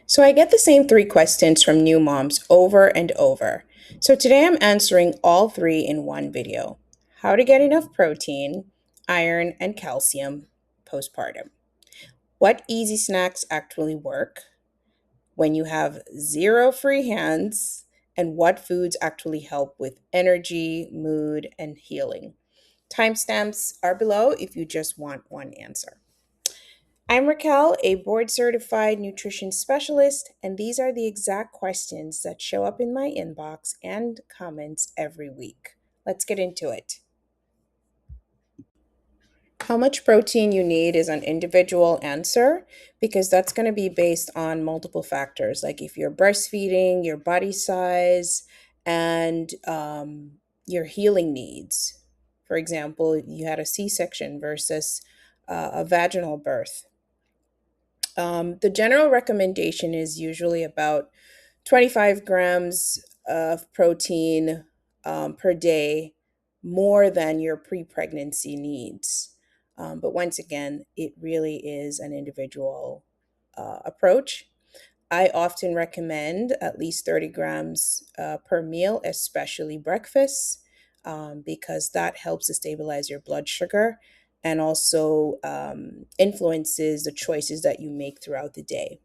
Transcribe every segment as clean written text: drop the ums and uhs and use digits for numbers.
So I get the same three questions from new moms over and over. So today I'm answering all three in one video. How to get enough protein, iron, and calcium postpartum. What easy snacks actually work when you have zero free hands, and what foods actually help with energy, mood, and healing. Timestamps are below if you just want one answer. I'm Raquel, a board certified nutrition specialist, and these are the exact questions that show up in my inbox and comments every week. Let's get into it. How much protein you need is an individual answer because that's going to be based on multiple factors, like if you're breastfeeding, your body size, and your healing needs. For example, you had a C section versus a vaginal birth. The general recommendation is usually about 25 grams of protein per day, more than your pre pregnancy needs. But once again, it really is an individual approach. I often recommend at least 30 grams per meal, especially breakfast, because that helps to stabilize your blood sugar and also influences the choices that you make throughout the day.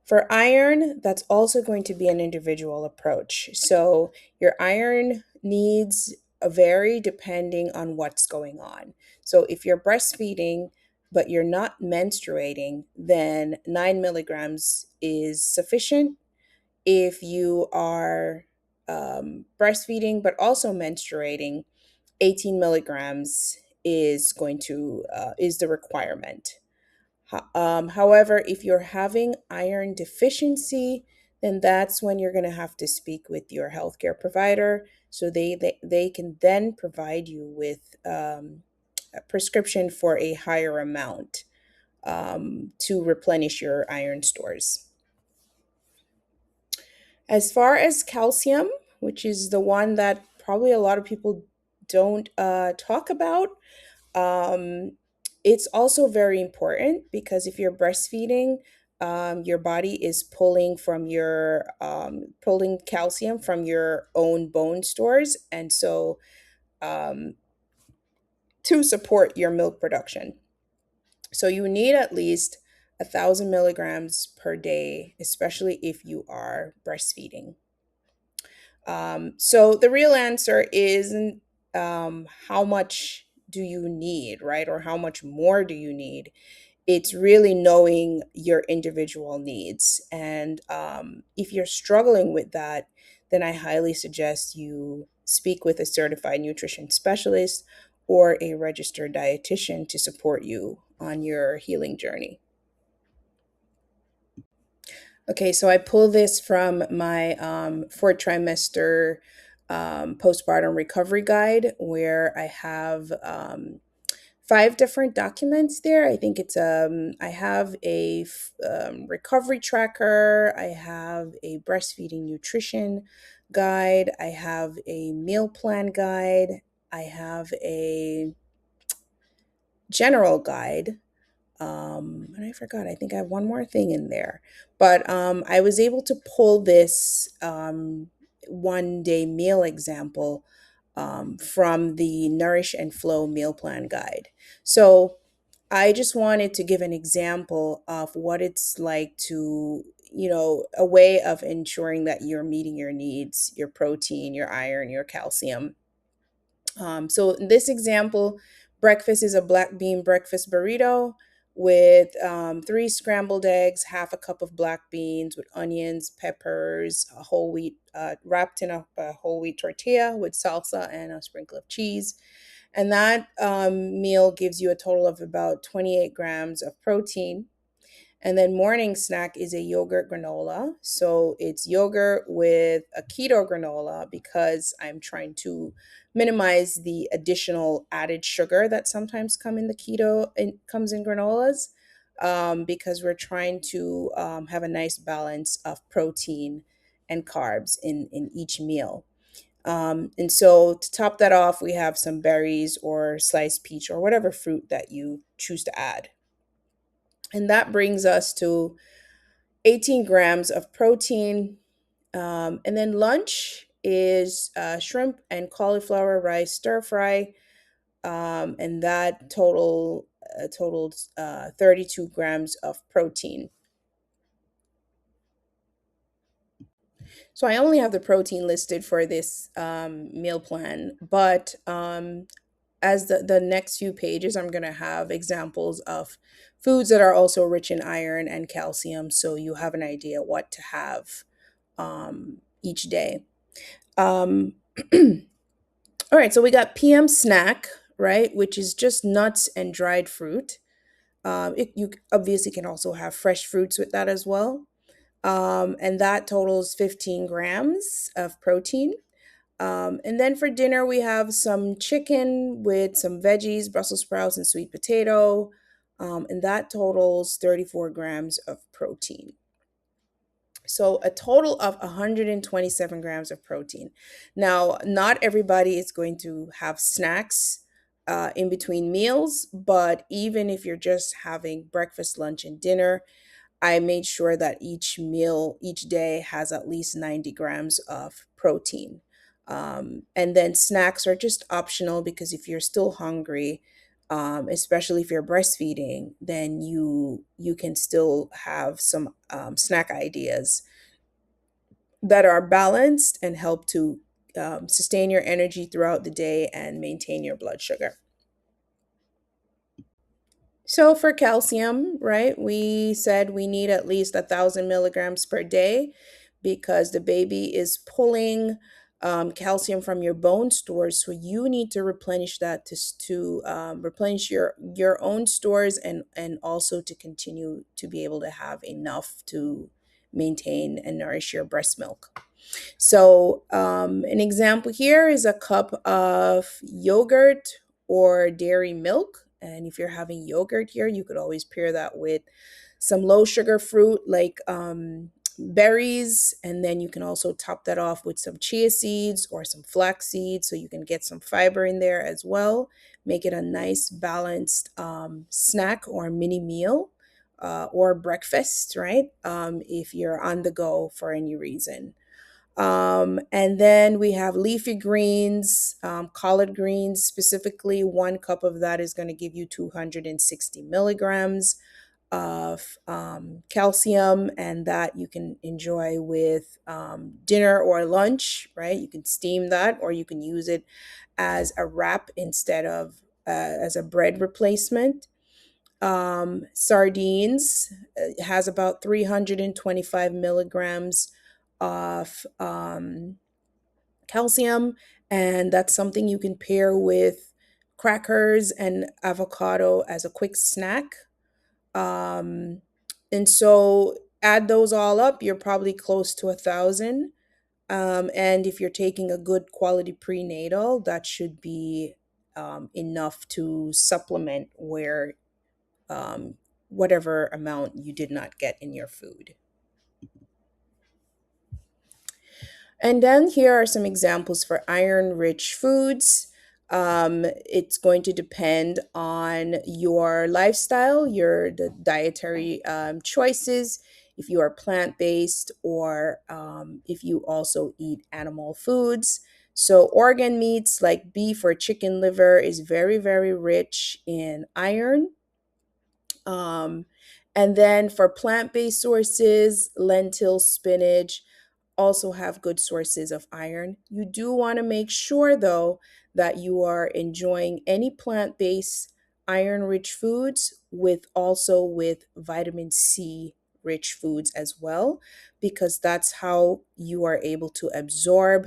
For iron, that's also going to be an individual approach. So your iron needs vary depending on what's going on. So if you're breastfeeding, but you're not menstruating, then 9 milligrams is sufficient. If you are breastfeeding but also menstruating, 18 milligrams is the requirement. However, if you're having iron deficiency, then that's when you're going to have to speak with your healthcare provider so they can then provide you with a prescription for a higher amount to replenish your iron stores. As far as calcium, which is the one that probably a lot of people don't talk about, um, it's also very important because if you're breastfeeding, your body is pulling calcium from your own bone stores, and so um, to support your milk production. So you need at least 1,000 milligrams per day, especially if you are breastfeeding. So the real answer isn't how much do you need, right? Or how much more do you need? It's really knowing your individual needs. And if you're struggling with that, then I highly suggest you speak with a certified nutrition specialist or a registered dietitian to support you on your healing journey. Okay, so I pull this from my fourth trimester postpartum recovery guide, where I have five different documents there. I think I have a recovery tracker, I have a breastfeeding nutrition guide, I have a meal plan guide, I have a general guide, and I forgot, I think I have one more thing in there. But I was able to pull this 1 day meal example from the Nourish and Flow meal plan guide. So I just wanted to give an example of what it's like to, a way of ensuring that you're meeting your needs, your protein, your iron, your calcium. So in this example, breakfast is a black bean breakfast burrito with three scrambled eggs, half a cup of black beans with onions, peppers, a whole wheat, wrapped in a whole wheat tortilla with salsa and a sprinkle of cheese. And that meal gives you a total of about 28 grams of protein. And then morning snack is a yogurt granola. So it's yogurt with a keto granola because I'm trying to minimize the additional added sugar that sometimes comes in granolas, because we're trying to have a nice balance of protein and carbs in each meal. And so to top that off, we have some berries or sliced peach or whatever fruit that you choose to add. And that brings us to 18 grams of protein. And then lunch is shrimp and cauliflower rice stir fry, and that totaled 32 grams of protein. So I only have the protein listed for this meal plan, but as the next few pages, I'm going to have examples of foods that are also rich in iron and calcium, so you have an idea what to have each day. Um, all right, so we got PM snack, right, which is just nuts and dried fruit. You obviously can also have fresh fruits with that as well. And that totals 15 grams of protein. And then for dinner, we have some chicken with some veggies, Brussels sprouts, and sweet potato. And that totals 34 grams of protein. So a total of 127 grams of protein. Now, not everybody is going to have snacks in between meals, but even if you're just having breakfast, lunch, and dinner, I made sure that each meal each day has at least 90 grams of protein. And then snacks are just optional because if you're still hungry, especially if you're breastfeeding, then you can still have some snack ideas that are balanced and help to sustain your energy throughout the day and maintain your blood sugar. So for calcium, right, we said we need at least 1,000 milligrams per day because the baby is pulling calcium from your bone stores. So you need to replenish that to replenish your own stores and also to continue to be able to have enough to maintain and nourish your breast milk. So, an example here is a cup of yogurt or dairy milk. And if you're having yogurt here, you could always pair that with some low sugar fruit like berries. And then you can also top that off with some chia seeds or some flax seeds so you can get some fiber in there as well. Make it a nice balanced snack or mini meal. Or breakfast, right? If you're on the go for any reason. And then we have leafy greens, collard greens, specifically, 1 cup of that is going to give you 260 milligrams of calcium, and that you can enjoy with dinner or lunch, right? You can steam that or you can use it as a wrap instead of as a bread replacement. Sardines has about 325 milligrams of calcium, and that's something you can pair with crackers and avocado as a quick snack. Um, and so add those all up, you're probably close to 1,000. And if you're taking a good quality prenatal, that should be enough to supplement where um, whatever amount you did not get in your food. And then here are some examples for iron rich foods. It's going to depend on your lifestyle, your the dietary choices, if you are plant based or if you also eat animal foods. So, organ meats like beef or chicken liver is very, very rich in iron. Um, and then for plant based sources, lentils, spinach, also have good sources of iron. You do want to make sure, though, that you are enjoying any plant based iron rich foods with also with vitamin C rich foods as well, because that's how you are able to absorb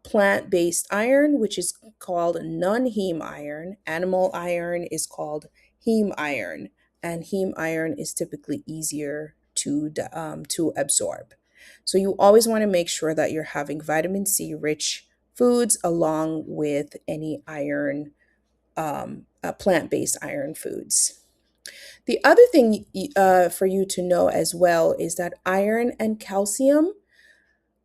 plant based iron, which is called non heme iron. Animal iron is called heme iron, and heme iron is typically easier to absorb. So you always want to make sure that you're having vitamin C rich foods along with any iron, plant based iron foods. The other thing for you to know as well is that iron and calcium,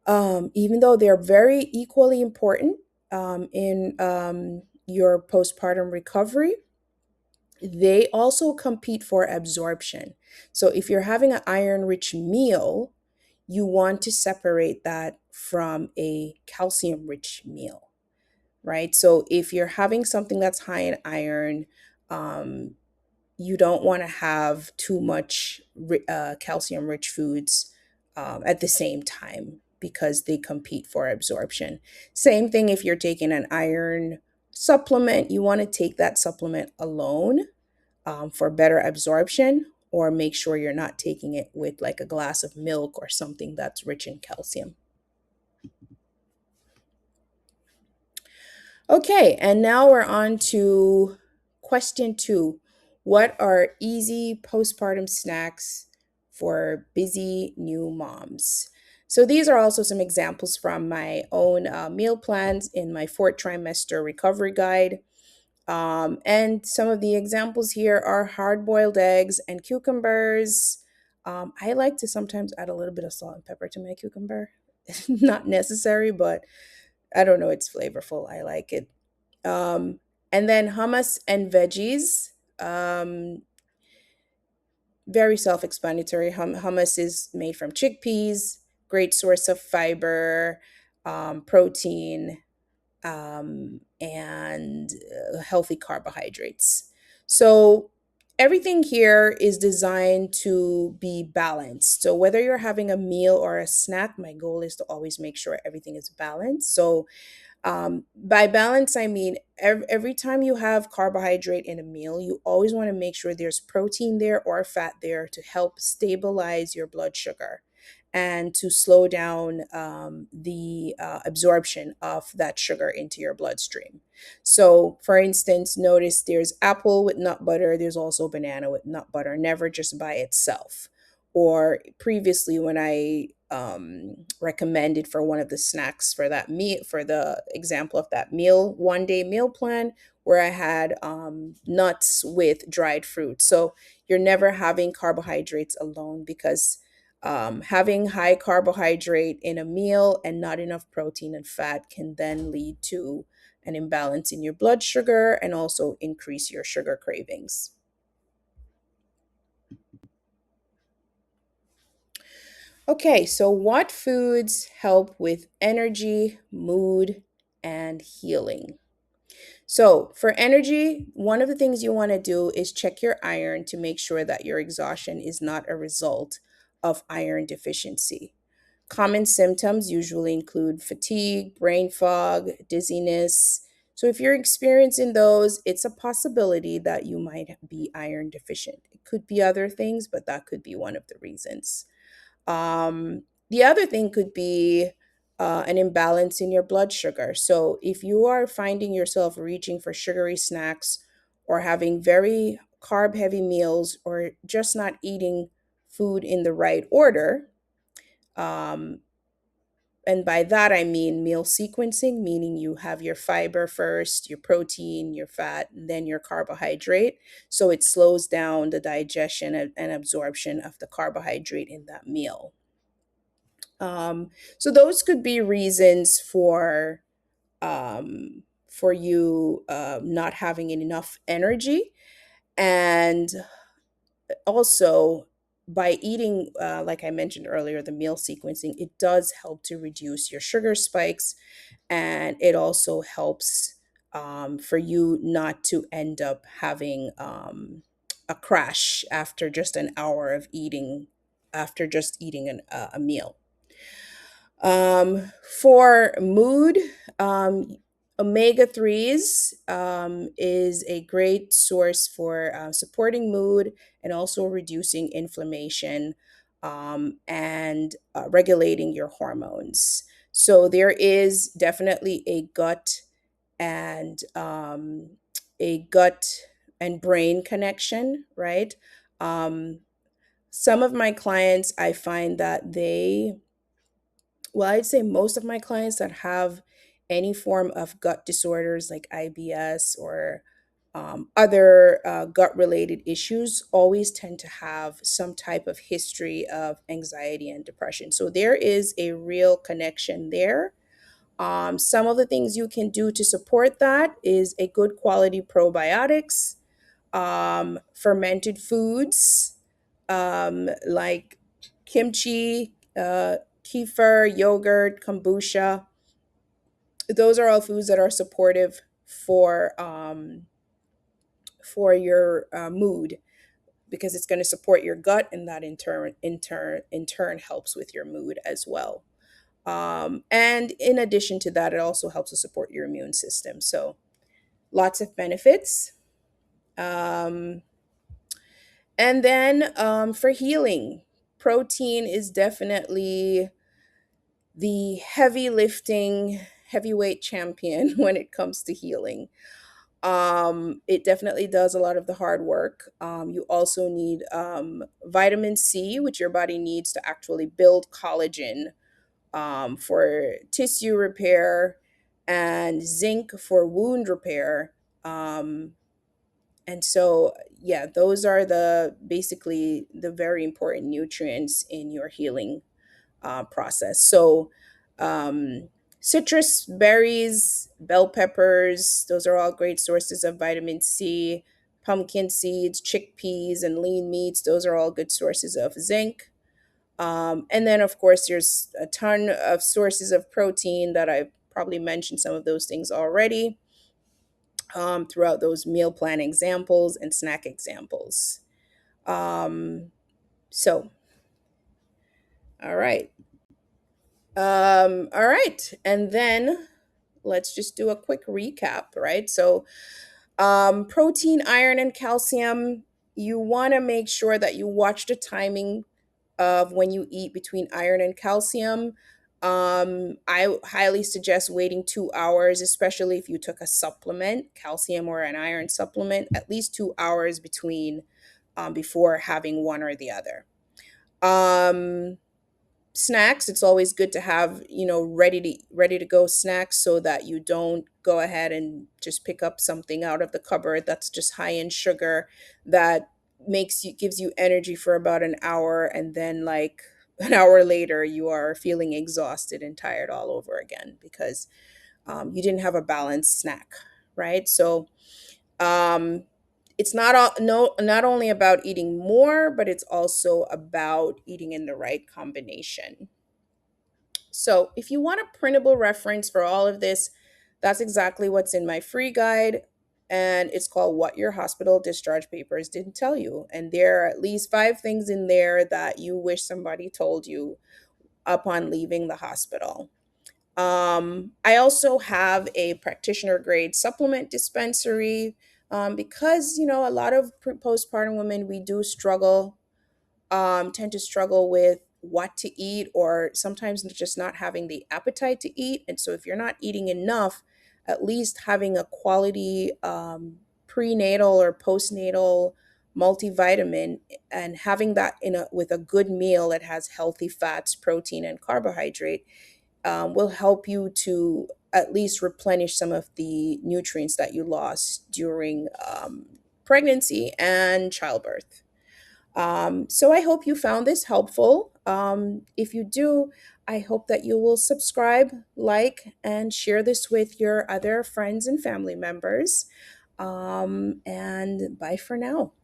even though they're very equally important in your postpartum recovery, they also compete for absorption. So if you're having an iron rich meal, you want to separate that from a calcium rich meal, right? So if you're having something that's high in iron, um, you don't want to have too much calcium rich foods at the same time because they compete for absorption. Same thing if you're taking an iron supplement, you want to take that supplement alone for better absorption, or make sure you're not taking it with like a glass of milk or something that's rich in calcium. Okay, and now we're on to question two. What are easy postpartum snacks for busy new moms? So, these are also some examples from my own meal plans in my fourth trimester recovery guide. And some of the examples here are hard boiled eggs and cucumbers. I like to sometimes add a little bit of salt and pepper to my cucumber. Not necessary, but I don't know, it's flavorful. I like it. Um, and then hummus and veggies. Very self explanatory. Hummus is made from chickpeas, great source of fiber, protein, and healthy carbohydrates. So everything here is designed to be balanced. So whether you're having a meal or a snack, my goal is to always make sure everything is balanced. So by balance, I mean every time you have carbohydrate in a meal, you always want to make sure there's protein there or fat there to help stabilize your blood sugar and to slow down the absorption of that sugar into your bloodstream. So, for instance, notice there's apple with nut butter, there's also banana with nut butter, never just by itself. Or previously, when I recommended for one of the snacks for that meal, for the example of that meal, 1 day meal plan, where I had nuts with dried fruit. So you're never having carbohydrates alone because having high carbohydrate in a meal and not enough protein and fat can then lead to an imbalance in your blood sugar and also increase your sugar cravings. Okay, so what foods help with energy, mood, and healing? So, for energy, one of the things you want to do is check your iron to make sure that your exhaustion is not a result of iron deficiency. Common symptoms usually include fatigue, brain fog, dizziness. So, if you're experiencing those, it's a possibility that you might be iron deficient. It could be other things, but that could be one of the reasons. The other thing could be an imbalance in your blood sugar. So, if you are finding yourself reaching for sugary snacks or having very carb heavy meals or just not eating food in the right order, um, and by that I mean meal sequencing, meaning you have your fiber first, your protein, your fat, and then your carbohydrate. So it slows down the digestion and absorption of the carbohydrate in that meal. So those could be reasons for you not having enough energy, and also by eating, like I mentioned earlier, the meal sequencing, it does help to reduce your sugar spikes, and it also helps for you not to end up having a crash after just an hour of eating, after just eating a meal. For mood, omega 3s is a great source for supporting mood and also reducing inflammation and regulating your hormones. So there is definitely and a gut and brain connection, right? Um, some of my clients, I find that I'd say most of my clients that have any form of gut disorders like IBS or other gut related issues always tend to have some type of history of anxiety and depression. So there is a real connection there. Some of the things you can do to support that is a good quality probiotics, fermented foods, like kimchi, kefir, yogurt, kombucha. Those are all foods that are supportive for your mood, because it's going to support your gut, and that in turn helps with your mood as well. And in addition to that, it also helps to support your immune system. So lots of benefits. Um, and then for healing, protein is definitely the heavy lifting heavyweight champion when it comes to healing. It definitely does a lot of the hard work. You also need vitamin C, which your body needs to actually build collagen, for tissue repair, and zinc for wound repair. Um, and so, yeah, those are the basically the very important nutrients in your healing process. So, um, citrus berries, bell peppers, those are all great sources of vitamin C. Pumpkin seeds, chickpeas, and lean meats, those are all good sources of zinc. And then, of course, there's a ton of sources of protein that I've probably mentioned some of those things already throughout those meal plan examples and snack examples. Um, so, all right. All right. And then let's just do a quick recap, right? So, protein, iron, and calcium, you want to make sure that you watch the timing of when you eat between iron and calcium. I highly suggest waiting 2 hours, especially if you took a supplement, calcium or an iron supplement, at least 2 hours between before having one or the other. Um, Snacks, it's always good to have, ready to go snacks, so that you don't go ahead and just pick up something out of the cupboard that's just high in sugar, that gives you energy for about an hour, and then like an hour later you are feeling exhausted and tired all over again, because you didn't have a balanced snack, right? So um it's not only about eating more, but it's also about eating in the right combination. So, if you want a printable reference for all of this, that's exactly what's in my free guide. And it's called What Your Hospital Discharge Papers Didn't Tell You. And there are at least 5 things in there that you wish somebody told you upon leaving the hospital. I also have a practitioner grade supplement dispensary, because, a lot of postpartum women, we do tend to struggle with what to eat, or sometimes just not having the appetite to eat. And so, if you're not eating enough, at least having a quality prenatal or postnatal multivitamin, and having that with a good meal that has healthy fats, protein, and carbohydrate, will help you to at least replenish some of the nutrients that you lost during pregnancy and childbirth. So I hope you found this helpful. If you do, I hope that you will subscribe, like, and share this with your other friends and family members. And bye for now.